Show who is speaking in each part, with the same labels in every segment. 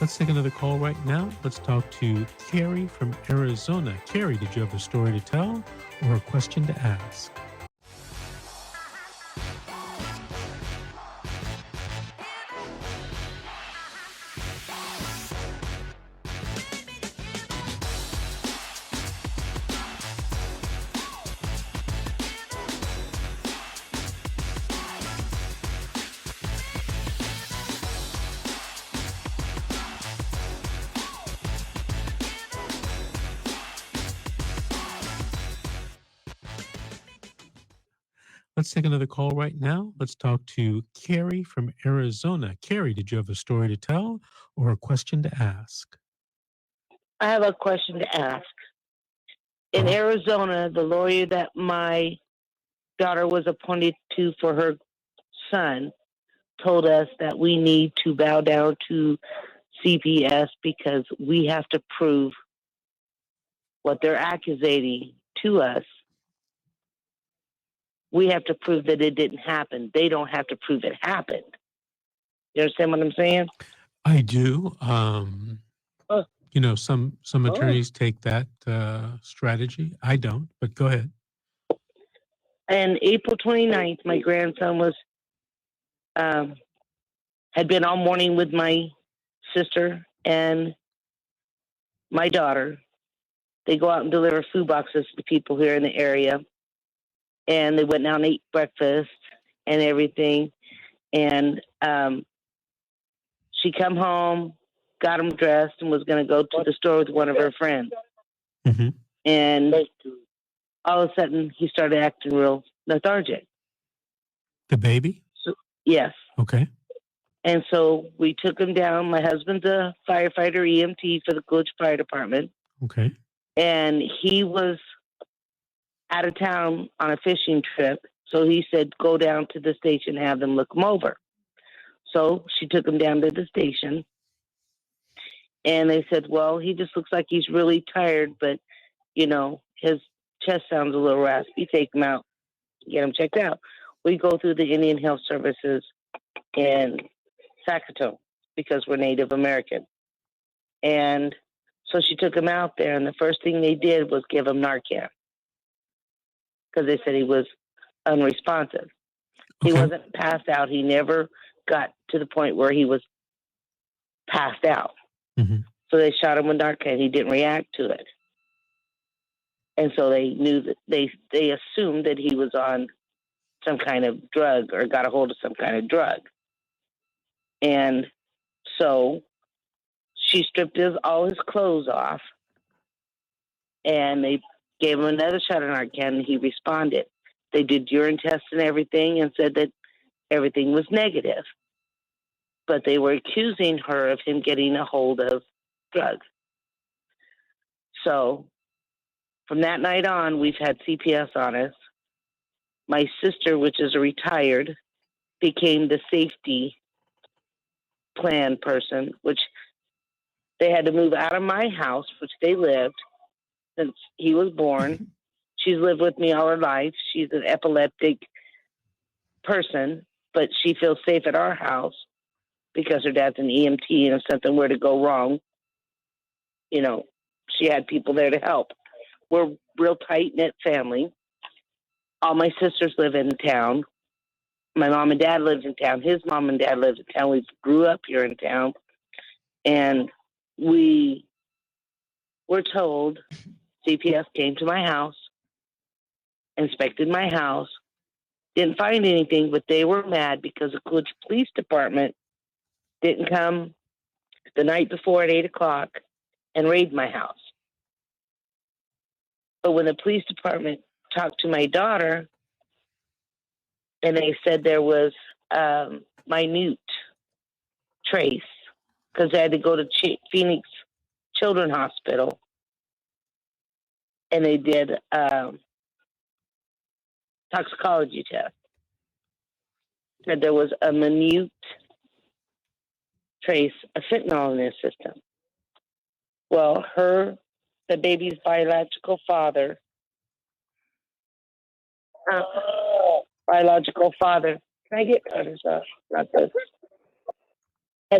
Speaker 1: Let's take another call right now. Let's talk to Carrie from Arizona. Carrie, did you have a story to tell or a question to ask? Let's take another call right now. Let's talk to Carrie from Arizona. Carrie, did you have a story to tell or a question to ask?
Speaker 2: I have a question to ask. In Arizona, the lawyer that my daughter was appointed to for her son told us that we need to bow down to CPS because we have to prove what they're accusing to us. We have to prove that it didn't happen. They don't have to prove it happened. You understand what I'm saying?
Speaker 1: I do. Some attorneys take that strategy. I don't, but go ahead.
Speaker 2: And April 29th, my grandson was had been all morning with my sister and my daughter. They go out and deliver food boxes to people here in the area. And they went down and ate breakfast and everything. And she come home, got him dressed, and was going to go to the store with one of her friends.
Speaker 1: Mm-hmm.
Speaker 2: And all of a sudden, he started acting real lethargic.
Speaker 1: The baby?
Speaker 2: So, yes.
Speaker 1: Okay.
Speaker 2: And so we took him down. My husband's a firefighter, EMT for the Coolidge Fire Department.
Speaker 1: Okay.
Speaker 2: And he was out of town on a fishing trip. So he said, go down to the station, have them look him over. So she took him down to the station. And they said, well, he just looks like he's really tired, but, his chest sounds a little raspy. Take him out, get him checked out. We go through the Indian Health Services in Sacramento because we're Native American. And so she took him out there, and the first thing they did was give him Narcan because they said he was unresponsive.
Speaker 1: Okay.
Speaker 2: He wasn't passed out. He never got to the point where he was passed out.
Speaker 1: Mm-hmm.
Speaker 2: So they shot him with Narcan. He didn't react to it. And so they knew that they assumed that he was on some kind of drug or got a hold of some kind of drug. And so she stripped all his clothes off, and they gave him another shot of Narcan, and he responded. They did urine tests and everything and said that everything was negative. But they were accusing her of him getting a hold of drugs. So from that night on, we've had CPS on us. My sister, which is a retired, became the safety plan person, which they had to move out of my house, which they lived since he was born. She's lived with me all her life. She's an epileptic person, but she feels safe at our house because her dad's an EMT, and if something were to go wrong, she had people there to help. We're a real tight-knit family. All my sisters live in town. My mom and dad lives in town. His mom and dad lives in town. We grew up here in town. And we were told CPS came to my house, inspected my house, didn't find anything, but they were mad because the Coolidge Police Department didn't come the night before at 8 o'clock and raid my house. But when the police department talked to my daughter, and they said there was minute trace because they had to go to Phoenix Children's Hospital, and they did toxicology test. Said there was a minute trace of fentanyl in his system. Well, the baby's biological father, can I get cutters off? Not this.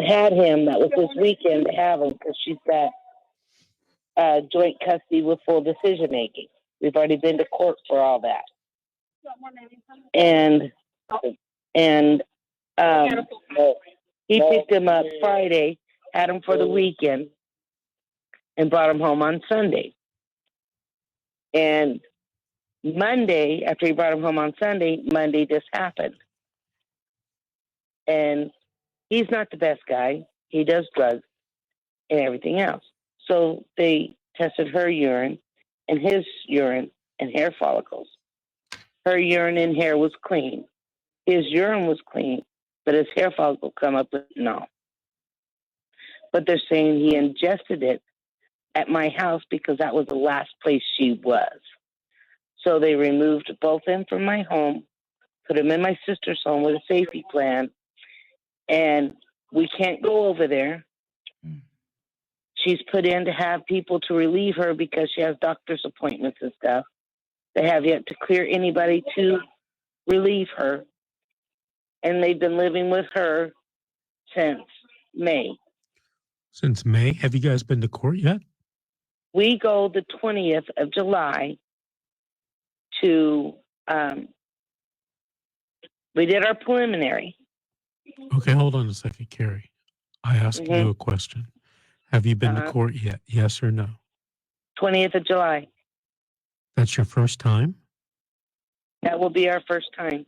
Speaker 2: had him. That was this weekend to have him because she's got joint custody with full decision making. We've already been to court for all that, and he picked him up Friday, had him for the weekend, and brought him home on Sunday. And Monday, after he brought him home on Sunday, Monday this happened. And he's not the best guy. He does drugs and everything else. So they tested her urine and his urine and hair follicles. Her urine and hair was clean. His urine was clean, but his hair follicle come up with no. But they're saying he ingested it at my house because that was the last place she was. So they removed both of them from my home, put them in my sister's home with a safety plan, and we can't go over there. She's put in to have people to relieve her because she has doctor's appointments and stuff. They have yet to clear anybody to relieve her. And they've been living with her since May.
Speaker 1: Since May? Have you guys been to court yet?
Speaker 2: We go the 20th of July to, we did our preliminary.
Speaker 1: Okay, hold on a second, Carrie. I asked you a question. Have you been to court yet? Yes or no?
Speaker 2: 20th of July.
Speaker 1: That's your first time?
Speaker 2: That will be our first time.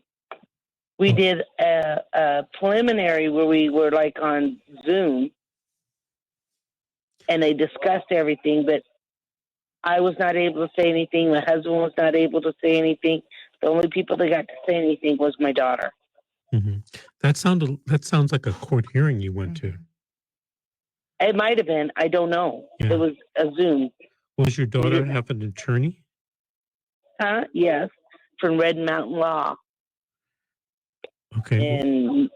Speaker 2: We did a preliminary where we were like on Zoom and they discussed everything, but I was not able to say anything. My husband was not able to say anything. The only people that got to say anything was my daughter.
Speaker 1: Mm-hmm. That sounds like a court hearing you went to.
Speaker 2: It might have been. I don't know. Yeah. It was a Zoom.
Speaker 1: Was your daughter have an attorney?
Speaker 2: Yes, from Red Mountain Law.
Speaker 1: Okay.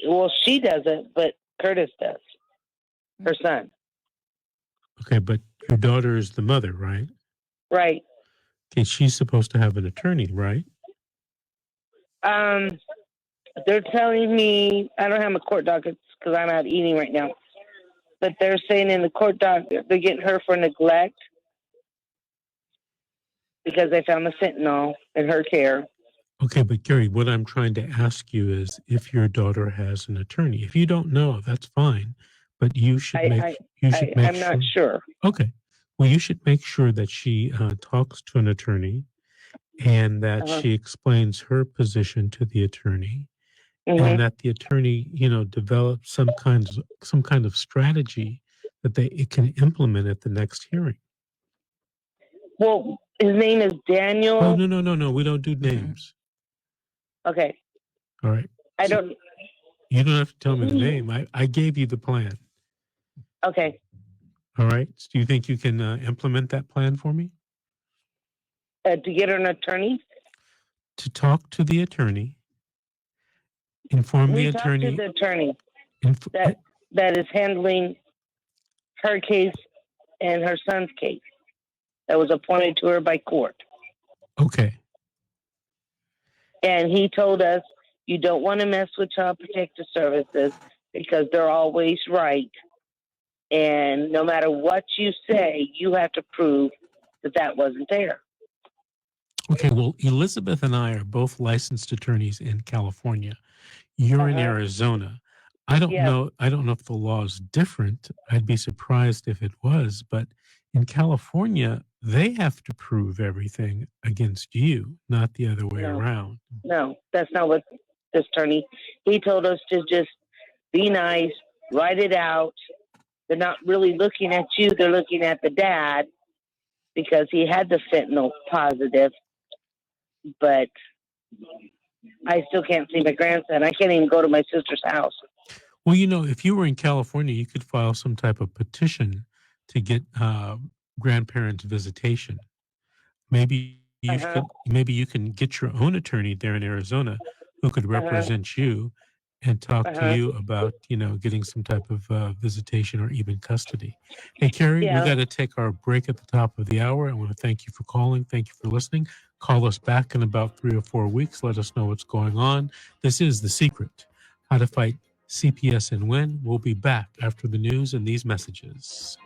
Speaker 2: Well, she doesn't, but Curtis does. Her son.
Speaker 1: Okay, but your daughter is the mother, right?
Speaker 2: Right.
Speaker 1: Okay, she's supposed to have an attorney, right?
Speaker 2: They're telling me, I don't have my court dockets because I'm out eating right now, but they're saying in the court docket they're getting her for neglect because they found the fentanyl in her care.
Speaker 1: Okay, but Gary, what I'm trying to ask you is if your daughter has an attorney. If you don't know, that's fine, but you should make sure.
Speaker 2: I'm not sure.
Speaker 1: Okay, well, you should make sure that she talks to an attorney and that she explains her position to the attorney, and that the attorney, develops some kind of strategy that it can implement at the next hearing.
Speaker 2: Well, his name is Daniel.
Speaker 1: Oh, no. We don't do names.
Speaker 2: Okay.
Speaker 1: All right.
Speaker 2: You don't
Speaker 1: have to tell me the name. I gave you the plan.
Speaker 2: Okay.
Speaker 1: All right. So do you think you can implement that plan for me?
Speaker 2: To get an attorney?
Speaker 1: To talk to the attorney. Inform the attorney.
Speaker 2: To the attorney that is handling her case and her son's case that was appointed to her by court.
Speaker 1: Okay.
Speaker 2: And he told us, you don't want to mess with Child Protective Services because they're always right. And no matter what you say, you have to prove that wasn't there.
Speaker 1: Okay, well, Elizabeth and I are both licensed attorneys in California. You're in Arizona. I don't know if the law is different. I'd be surprised if it was, but in California, they have to prove everything against you, not the other way around.
Speaker 2: No, that's not what this attorney. He told us to just be nice, write it out. They're not really looking at you. They're looking at the dad because he had the fentanyl positive. But I still can't see my grandson. I can't even go to my sister's house.
Speaker 1: Well, if you were in California, you could file some type of petition to get grandparents' visitation. Maybe you can get your own attorney there in Arizona who could represent you and talk to you about, getting some type of visitation or even custody. Hey, Carrie, we got to take our break at the top of the hour. I want to thank you for calling. Thank you for listening. Call us back in about 3 or 4 weeks. Let us know what's going on. This is The Secret, How to Fight CPS and Win will be back after the news and these messages.